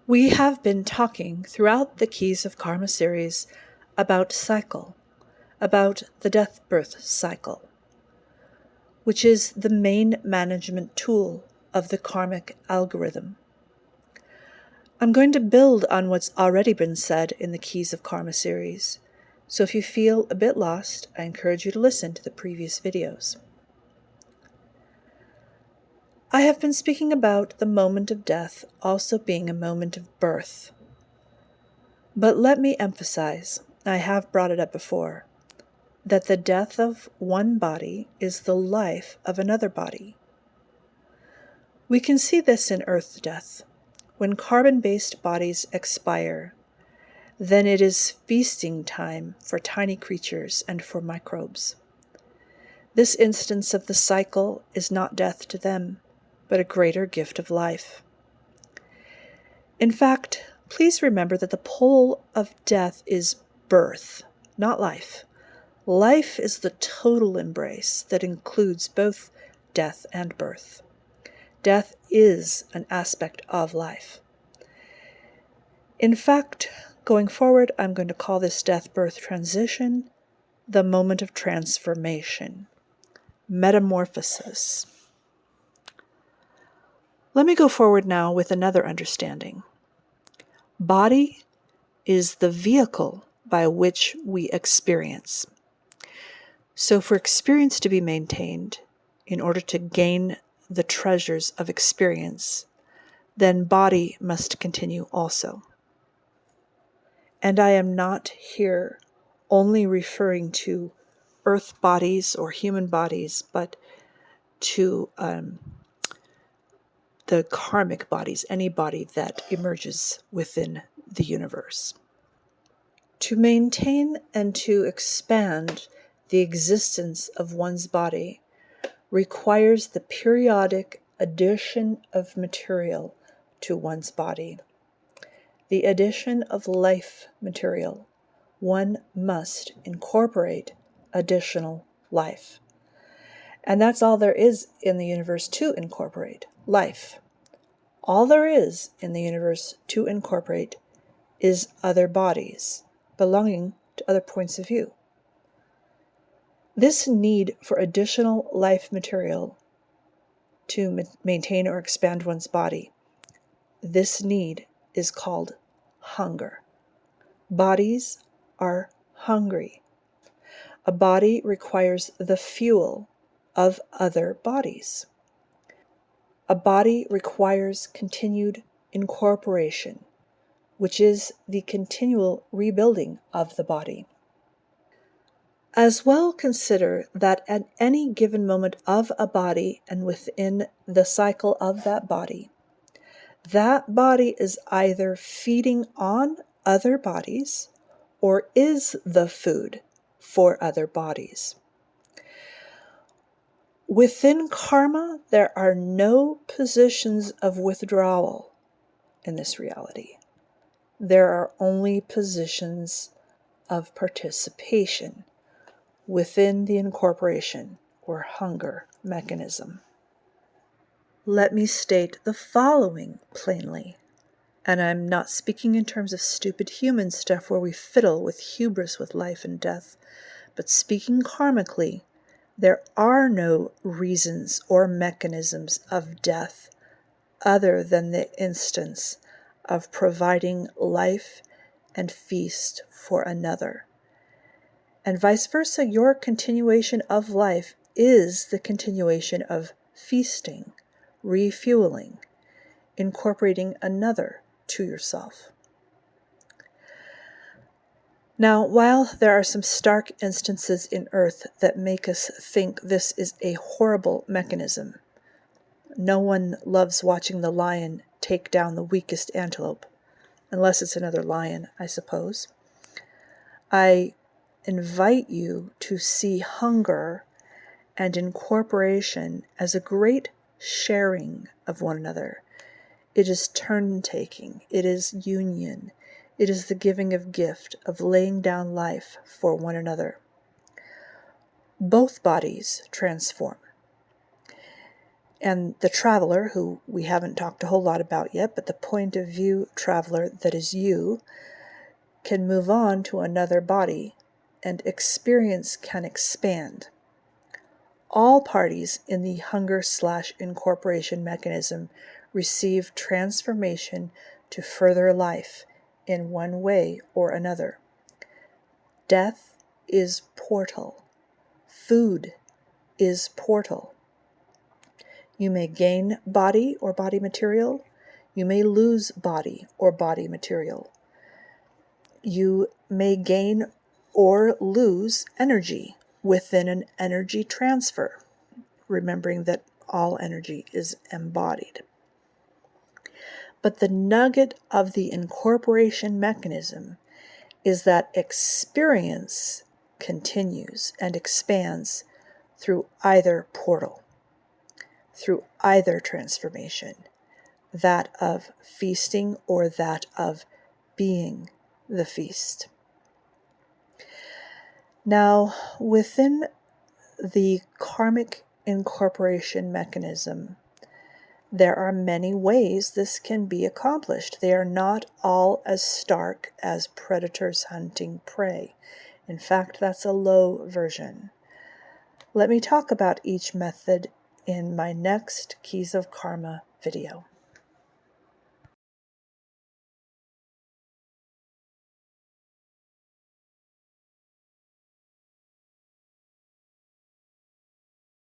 We have been talking throughout the Keys of Karma series about cycle, about the death-birth cycle, which is the main management tool of the karmic algorithm. I'm going to build on what's already been said in the Keys of Karma series, so if you feel a bit lost, I encourage you to listen to the previous videos. I have been speaking about the moment of death also being a moment of birth. But let me emphasize, I have brought it up before, that the death of one body is the life of another body. We can see this in Earth death. When carbon-based bodies expire, then it is feasting time for tiny creatures and for microbes. This instance of the cycle is not death to them, but a greater gift of life. In fact, please remember that the pole of death is birth, not life. Life is the total embrace that includes both death and birth. Death is an aspect of life. In fact, going forward, I'm going to call this death-birth transition the moment of transformation, metamorphosis. Let me go forward now with another understanding. Body is the vehicle by which we experience. So for experience to be maintained, in order to gain the treasures of experience, then body must continue also. And I am not here only referring to earth bodies or human bodies, but to the karmic bodies, any body that emerges within the universe. To maintain and to expand the existence of one's body requires the periodic addition of material to one's body. The addition of life material. One must incorporate additional life. And that's all there is in the universe to incorporate, life. All there is in the universe to incorporate is other bodies belonging to other points of view. This need for additional life material to maintain or expand one's body, this need is called hunger. Bodies are hungry. A body requires the fuel of other bodies. A body requires continued incorporation, which is the continual rebuilding of the body. As well, consider that at any given moment of a body and within the cycle of that body is either feeding on other bodies or is the food for other bodies. Within karma, there are no positions of withdrawal in this reality. There are only positions of participation within the incorporation or hunger mechanism. Let me state the following plainly, and I'm not speaking in terms of stupid human stuff where we fiddle with hubris with life and death, but speaking karmically, there are no reasons or mechanisms of death other than the instance of providing life and feast for another. And vice versa, your continuation of life is the continuation of feasting, refueling, incorporating another to yourself. Now, while there are some stark instances in Earth that make us think this is a horrible mechanism, no one loves watching the lion take down the weakest antelope, unless it's another lion, I suppose. I invite you to see hunger and incorporation as a great sharing of one another. It is turn-taking. It is union. It is the giving of gift, of laying down life for one another. Both bodies transform. And the traveler, who we haven't talked a whole lot about yet, but the point of view traveler that is you, can move on to another body, and experience can expand. All parties in the hunger/incorporation mechanism receive transformation to further life in one way or another. Death is portal. Food is portal. You may gain body or body material. You may lose body or body material. You may gain or lose energy within an energy transfer, remembering that all energy is embodied. But the nugget of the incorporation mechanism is that experience continues and expands through either portal, through either transformation, that of feasting or that of being the feast. Now, within the karmic incorporation mechanism, there are many ways this can be accomplished. They are not all as stark as predators hunting prey. In fact, that's a low version. Let me talk about each method in my next Keys of Karma video.